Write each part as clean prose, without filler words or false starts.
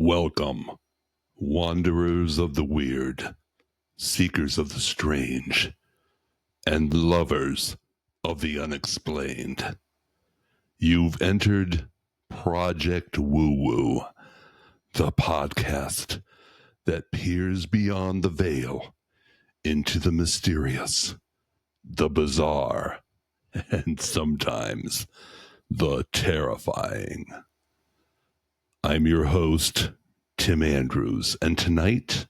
Welcome, wanderers of the weird, seekers of the strange, and lovers of the unexplained. You've entered Project Woo Woo, the podcast that peers beyond the veil into the mysterious, the bizarre, and sometimes the terrifying. I'm your host, Tim Andrews, and tonight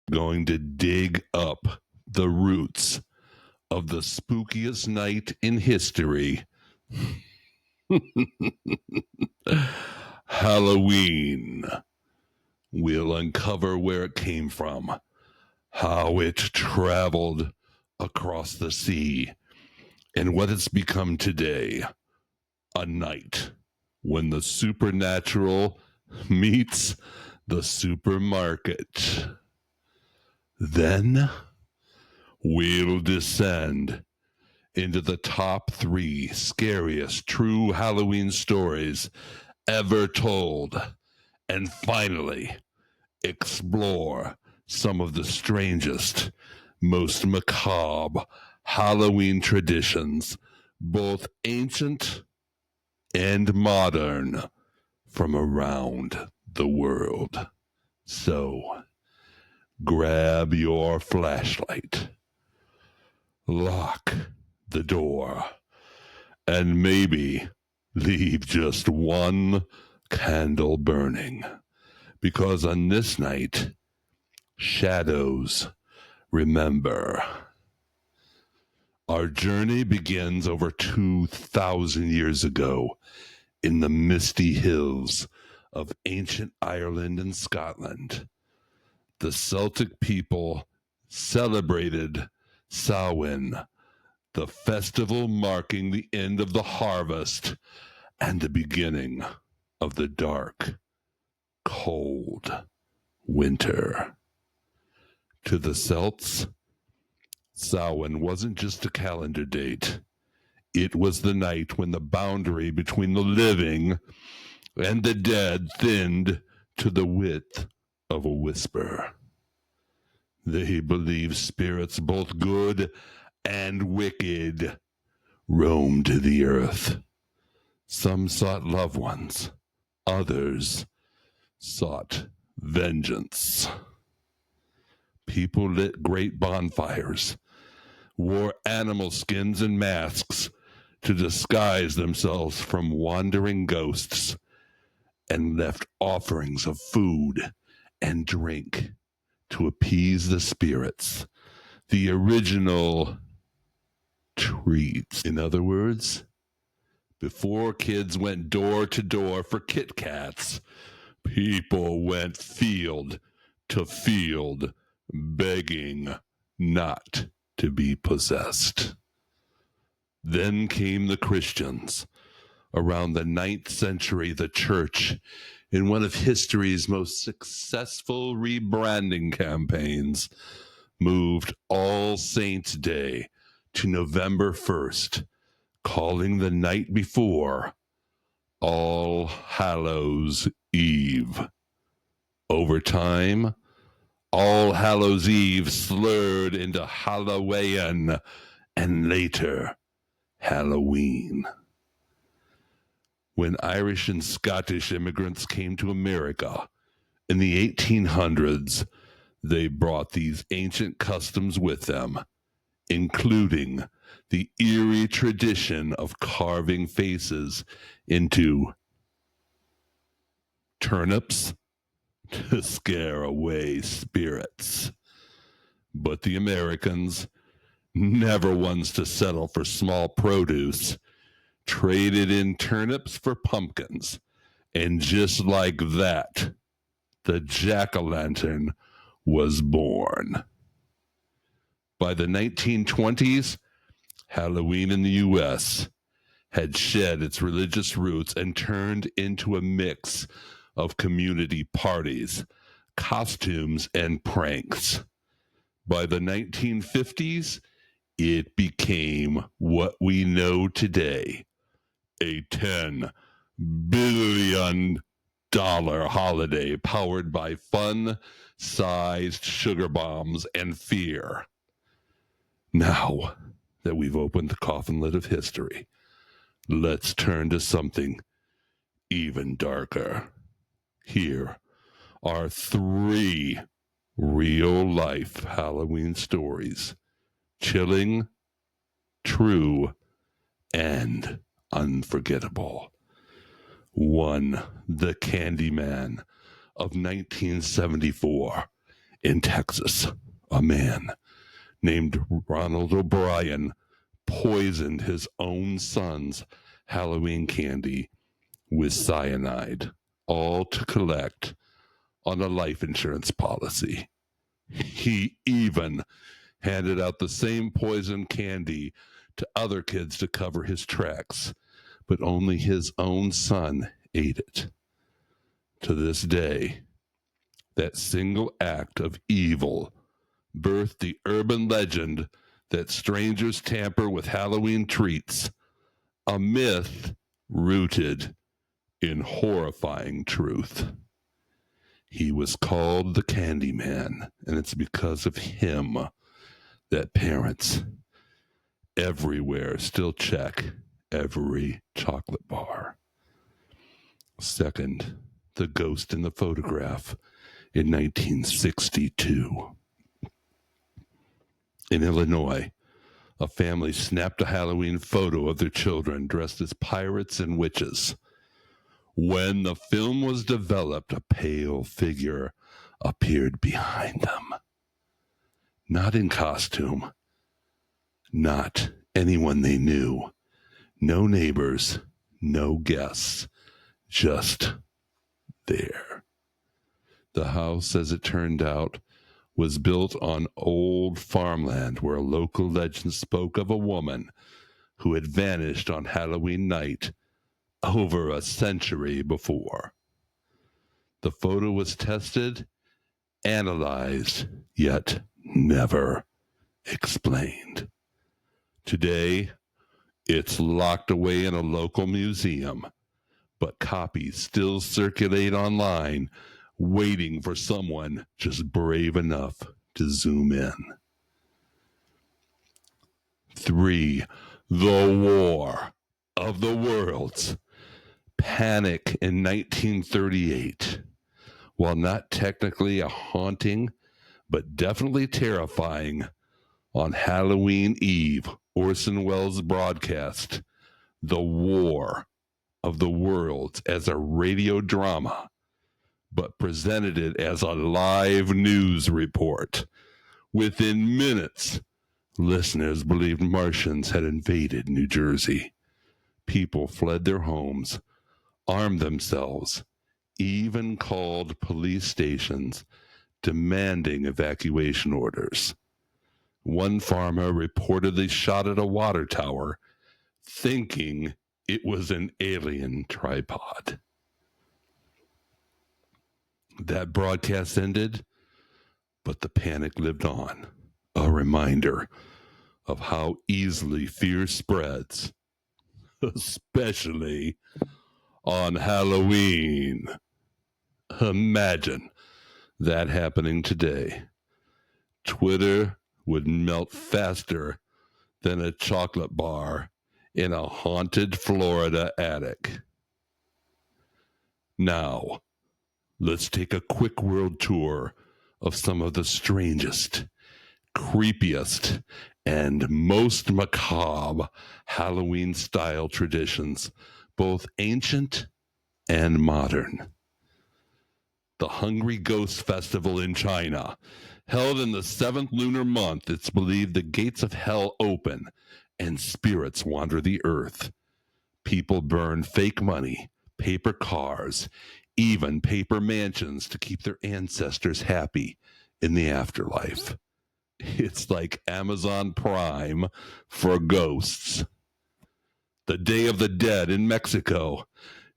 I'm going to dig up the roots of the spookiest night in history, Halloween. We'll uncover where it came from, how it traveled across the sea, and what it's become today, a night when the supernatural meets the supermarket. Then we'll descend into the top 3 scariest true Halloween stories ever told, and finally explore some of the strangest, most macabre Halloween traditions, both ancient and modern, from around the world. So, grab your flashlight, lock the door, and maybe leave just one candle burning, because on this night, shadows remember. Our journey begins over 2,000 years ago in the misty hills of ancient Ireland and Scotland. The Celtic people celebrated Samhain, the festival marking the end of the harvest and the beginning of the dark, cold winter. To the Celts, Samhain wasn't just a calendar date. It was the night when the boundary between the living and the dead thinned to the width of a whisper. They believed spirits, both good and wicked, roamed the earth. Some sought loved ones, others sought vengeance. People lit great bonfires, wore animal skins and masks to disguise themselves from wandering ghosts, and left offerings of food and drink to appease the spirits, the original treats. In other words, before kids went door to door for Kit Kats, people went field to field begging not to be possessed. Then came the Christians. Around the 9th century, the church, in one of history's most successful rebranding campaigns, moved All Saints' Day to November 1st, calling the night before All Hallows' Eve. Over time, All Hallows' Eve slurred into Halloween and later Halloween. When Irish and Scottish immigrants came to America in the 1800s, they brought these ancient customs with them, including the eerie tradition of carving faces into turnips to scare away spirits. But the Americans, never ones to settle for small produce, traded in turnips for pumpkins. And just like that, the jack-o'-lantern was born. By the 1920s, Halloween in the U.S. had shed its religious roots and turned into a mix of community parties, costumes, and pranks. By the 1950s, it became what we know today, a $10 billion holiday powered by fun-sized sugar bombs and fear. Now that we've opened the coffin lid of history, let's turn to something even darker. Here are 3 real-life Halloween stories. Chilling, true, and unforgettable. 1. The Candyman of 1974 in Texas. A man named Ronald O'Brien poisoned his own son's Halloween candy with cyanide, all to collect on a life insurance policy. He even handed out the same poison candy to other kids to cover his tracks, but only his own son ate it. To this day, that single act of evil birthed the urban legend that strangers tamper with Halloween treats, a myth rooted in horrifying truth. He was called the Candyman, and it's because of him that parents everywhere still check every chocolate bar. 2. The Ghost in the Photograph in 1962. In Illinois, a family snapped a Halloween photo of their children dressed as pirates and witches. When the film was developed, a pale figure appeared behind them. Not in costume, not anyone they knew, no neighbors, no guests, just there. The house, as it turned out, was built on old farmland where a local legend spoke of a woman who had vanished on Halloween night over a century before. The photo was tested, analyzed, yet never explained. Today, it's locked away in a local museum, but copies still circulate online, waiting for someone just brave enough to zoom in. 3. The War of the Worlds. Panic in 1938. While not technically a haunting, but definitely terrifying, on Halloween Eve, Orson Welles broadcast The War of the Worlds as a radio drama, but presented it as a live news report. Within minutes, listeners believed Martians had invaded New Jersey. People fled their homes, armed themselves, even called police stations demanding evacuation orders. One farmer reportedly shot at a water tower, thinking it was an alien tripod. That broadcast ended, but the panic lived on, a reminder of how easily fear spreads, especially on Halloween. Imagine that happening today. Twitter would melt faster than a chocolate bar in a haunted Florida attic. Now, let's take a quick world tour of some of the strangest, creepiest, and most macabre Halloween-style traditions, both ancient and modern. The Hungry Ghost Festival in China. Held in the 7th lunar month, it's believed the gates of hell open and spirits wander the earth. People burn fake money, paper cars, even paper mansions to keep their ancestors happy in the afterlife. It's like Amazon Prime for ghosts. The Day of the Dead in Mexico.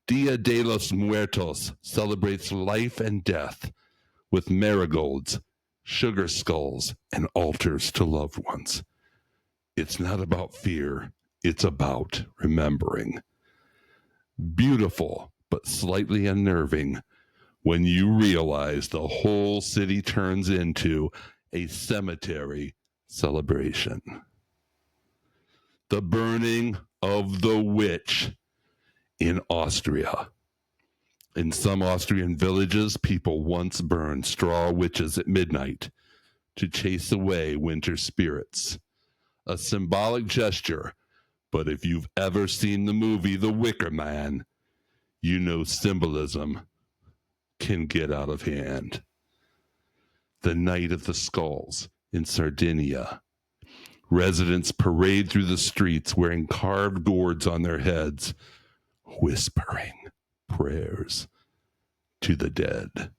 Dia de los Muertos celebrates life and death with marigolds, sugar skulls, and altars to loved ones. It's not about fear, it's about remembering. Beautiful but slightly unnerving when you realize the whole city turns into a cemetery celebration. The burning of the witch in Austria. In some Austrian villages, people once burned straw witches at midnight to chase away winter spirits. A symbolic gesture, but if you've ever seen the movie The Wicker Man, you know symbolism can get out of hand. The Night of the Skulls in Sardinia. Residents parade through the streets wearing carved gourds on their heads, whispering prayers to the dead.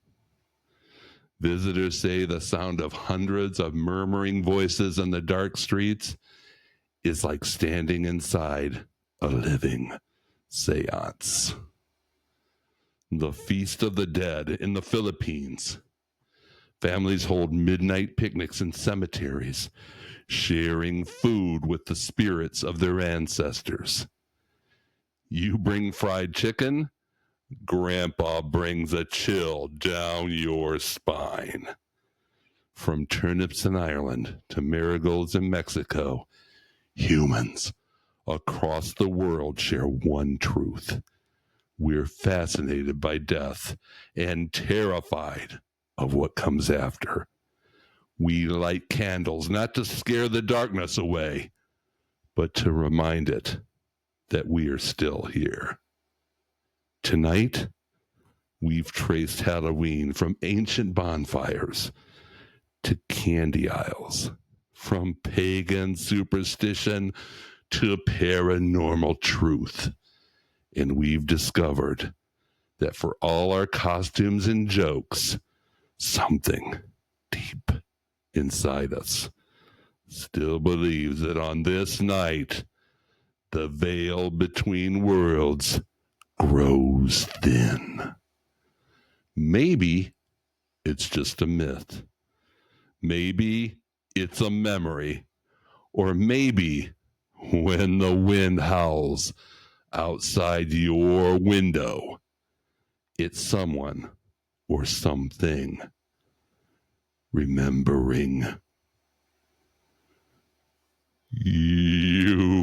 Visitors say the sound of hundreds of murmuring voices in the dark streets is like standing inside a living seance. The Feast of the Dead in the Philippines. Families hold midnight picnics in cemeteries, sharing food with the spirits of their ancestors. You bring fried chicken, Grandpa brings a chill down your spine. From turnips in Ireland to marigolds in Mexico, humans across the world share one truth. We're fascinated by death and terrified of what comes after. We light candles not to scare the darkness away, but to remind it that we are still here. Tonight, we've traced Halloween from ancient bonfires to candy aisles, from pagan superstition to paranormal truth. And we've discovered that for all our costumes and jokes, something deep inside us still believes that on this night, the veil between worlds grows thin. Maybe it's just a myth. Maybe it's a memory. Or maybe when the wind howls outside your window, it's someone or something remembering you.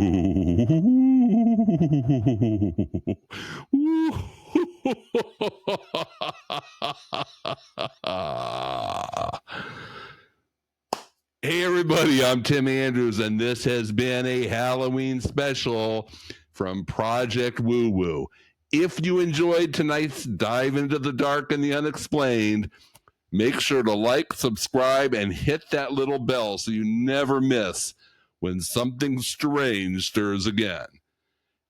Hey everybody, I'm Tim Andrews, and this has been a Halloween special from Project Woo Woo. If you enjoyed tonight's dive into the dark and the unexplained, make sure to like, subscribe, and hit that little bell so you never miss when something strange stirs again.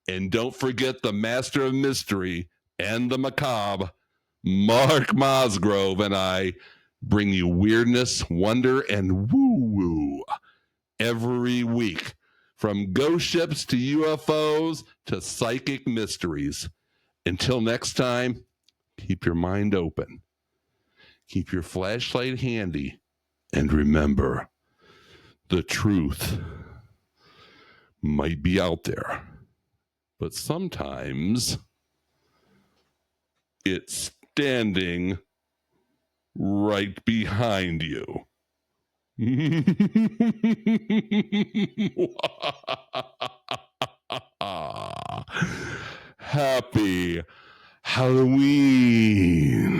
And don't forget the master of mystery and the macabre, Mark Mosgrove, and I bring you weirdness, wonder, and woo-woo every week. From ghost ships to UFOs to psychic mysteries. Until next time, keep your mind open. Keep your flashlight handy. And remember, the truth might be out there, but sometimes it's standing right behind you. Happy Halloween.